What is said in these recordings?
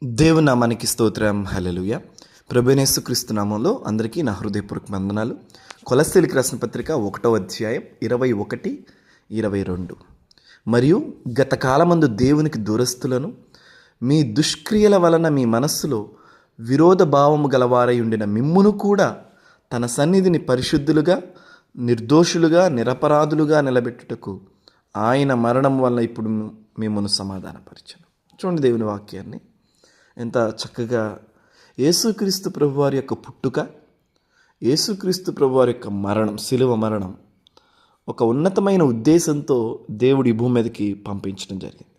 దేవుని నామానికి స్తోత్రం. హల్లెలూయా. ప్రభువైన యేసుక్రీస్తు నామంలో అందరికీ నా హృదయపూర్వక వందనాలు. కొలస్సీలకు రాసిన పత్రిక 1వ అధ్యాయం 21, 22. మరియు గత కాలమందు దేవునికి దూరస్తులను మీ దుష్క్రియల వలన మీ మనస్సులో విరోధ భావము గలవారై ఉండిన మిమ్మును కూడా తన సన్నిధిని పరిశుద్ధులుగా, నిర్దోషులుగా, నిరపరాధులుగా నిలబెట్టుటకు ఆయన మరణం వలన ఇప్పుడు మిమ్మను సమాధానపరిచెను. చూడండి దేవుని వాక్యాన్ని ఎంత చక్కగా యేసుక్రీస్తు ప్రభువారి యొక్క పుట్టుక, యేసుక్రీస్తు ప్రభువారి యొక్క మరణం, శిలువ మరణం ఒక ఉన్నతమైన ఉద్దేశంతో దేవుడు ఈ భూమి మీదకి పంపించడం జరిగింది.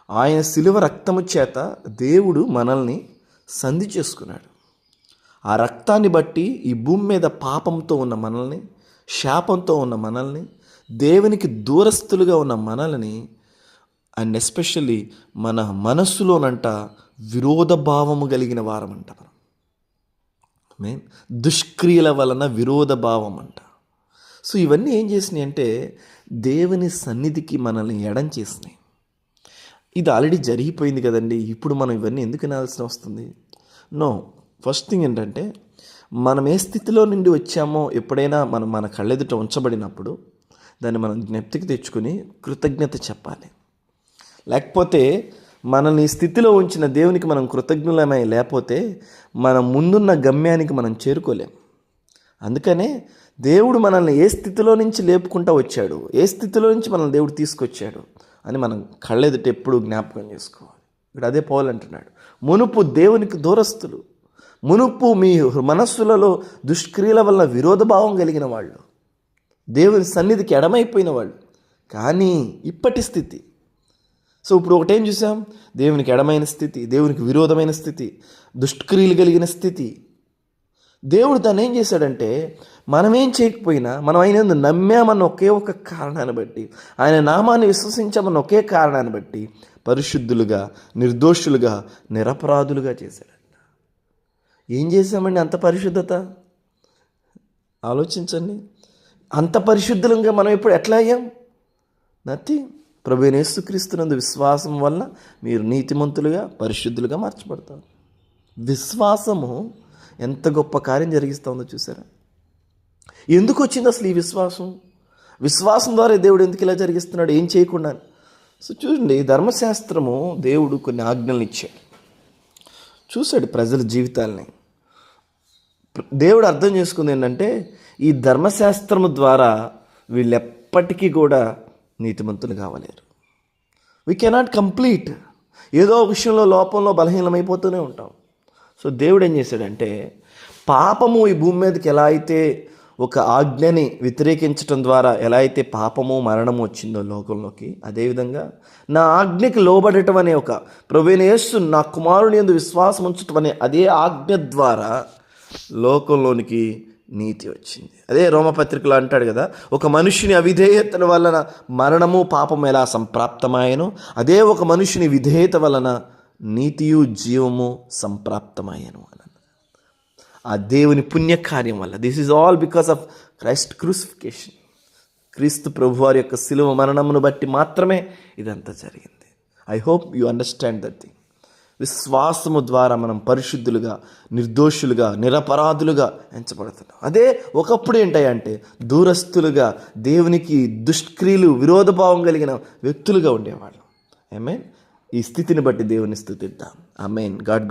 ఆయన శిలువ రక్తము చేత దేవుడు మనల్ని సంధి చేసుకున్నాడు. ఆ రక్తాన్ని బట్టి ఈ భూమి మీద పాపంతో ఉన్న మనల్ని, శాపంతో ఉన్న మనల్ని, దేవునికి దూరస్తులుగా ఉన్న మనల్ని, అండ్ ఎస్పెషల్లీ మన మనస్సులోనంట విరోధ భావము కలిగిన వారమంట. మనం దుష్క్రియల వలన విరోధ భావం అంట. సో ఇవన్నీ ఏం చేసినాయి అంటే దేవుని సన్నిధికి మనల్ని ఎడం చేసినాయి. ఇది ఆల్రెడీ జరిగిపోయింది కదండి, ఇప్పుడు మనం ఇవన్నీ ఎందుకు వినాల్సిన వస్తుంది? నో. ఫస్ట్ థింగ్ ఏంటంటే మనం ఏ స్థితిలో నుండి వచ్చామో ఎప్పుడైనా మనం మన కళ్ళెదుట ఉంచబడినప్పుడు దాన్ని మనం జ్ఞప్తికి తెచ్చుకొని కృతజ్ఞత చెప్పాలి. లేకపోతే మనల్ని ఈ స్థితిలో ఉంచిన దేవునికి మనం కృతజ్ఞులమై లేకపోతే మనం ముందున్న గమ్యానికి మనం చేరుకోలేం. అందుకనే దేవుడు మనల్ని ఏ స్థితిలో నుంచి లేపుకుంటూ వచ్చాడు, ఏ స్థితిలో నుంచి మనల్ని దేవుడు తీసుకొచ్చాడు అని మనం కళ్ళెదుట ఎప్పుడు జ్ఞాపకం చేసుకోవాలి. ఇక్కడ అదే పౌలు అంటున్నాడు, మునుపు దేవునికి దూరస్తులు, మునుపు మీ మనస్సులలో దుష్క్రియల వల్ల విరోధభావం కలిగిన వాళ్ళు, దేవుని సన్నిధికి ఎడమైపోయిన వాళ్ళు. కానీ ఇప్పటి స్థితి, సో ఇప్పుడు ఒకటేం చూసాం, దేవునికి ఎడమైన స్థితి, దేవునికి విరోధమైన స్థితి, దుష్క్రియలు కలిగిన స్థితి. దేవుడు దాన్ని ఏం చేశాడంటే మనమేం చేయకపోయినా మనం ఆయన నమ్మామన్న ఒకే ఒక కారణాన్ని బట్టి, ఆయన నామాన్ని విశ్వసించామన్న ఒకే కారణాన్ని బట్టి పరిశుద్ధులుగా, నిర్దోషులుగా, నిరపరాధులుగా చేశాడంట. ఏం చేశామండి అంత పరిశుద్ధత? ఆలోచించండి. అంత పరిశుద్ధులుగా మనం ఇప్పుడు ఎట్లా అయ్యాం? నథింగ్. ప్రభువైన యేసుక్రీస్తునందు విశ్వాసం వల్ల మీరు నీతిమంతులుగా, పరిశుద్ధులుగా మార్చబడతారు. విశ్వాసము ఎంత గొప్ప కార్యం జరిగిస్తుందో చూసారా? ఎందుకు వచ్చింది అసలు ఈ విశ్వాసం? విశ్వాసం ద్వారా దేవుడు ఎందుకు ఇలా జరిగిస్తున్నాడు, ఏం చేయకుండా? సో చూడండి, ధర్మశాస్త్రము దేవుడు కొన్ని ఆజ్ఞలను ఇచ్చాడు, చూశాడు ప్రజల జీవితాలని. దేవుడు అర్థం చేసుకుంది ఏంటంటే ఈ ధర్మశాస్త్రము ద్వారా వీళ్ళు ఎప్పటికీ కూడా నీతిమంతులు కావలేరు. We cannot complete. ఏదో విషయంలో లోపంలో బలహీనమైపోతూనే ఉంటాం. సో దేవుడు ఏం చేశాడంటే పాపము ఈ భూమి మీదకి ఎలా అయితే ఒక ఆజ్ఞని వ్యతిరేకించడం ద్వారా ఎలా అయితే పాపము మరణము వచ్చిందో లోకంలోకి, అదేవిధంగా నా ఆజ్ఞకి లోబడటం అనే ఒక ప్రభువైన యేసు నా కుమారుని యందు విశ్వాసం ఉంచటం అనే అదే ఆజ్ఞ ద్వారా లోకంలోనికి నీతి వచ్చింది. అదే రోమపత్రికలో అంటాడు కదా, ఒక మనుషుని అవిధేయత వలన మరణము పాపము ఎలా సంప్రాప్తమాయనో అదే ఒక మనుషుని విధేయత వలన నీతియు జీవము సంప్రాప్తమాయను అని. ఆ దేవుని పుణ్యకార్యం వల్ల, this is all because of Christ crucifixion. క్రీస్తు ప్రభువారి యొక్క శిలువ మరణమును బట్టి మాత్రమే ఇదంతా జరిగింది. I hope you understand that thing. విశ్వాసము ద్వారా మనం పరిశుద్ధులుగా, నిర్దోషులుగా, నిరపరాధులుగా ఎంచబడుతున్నాం. అదే ఒకప్పుడు ఏంటంటే దూరస్తులుగా, దేవునికి దుష్క్రియలు, విరోధభావం కలిగిన వ్యక్తులుగా ఉండేవాళ్ళం. ఆమేన్. ఈ స్థితిని బట్టి దేవుని స్తుతిద్దాం. ఆమేన్. గాడ్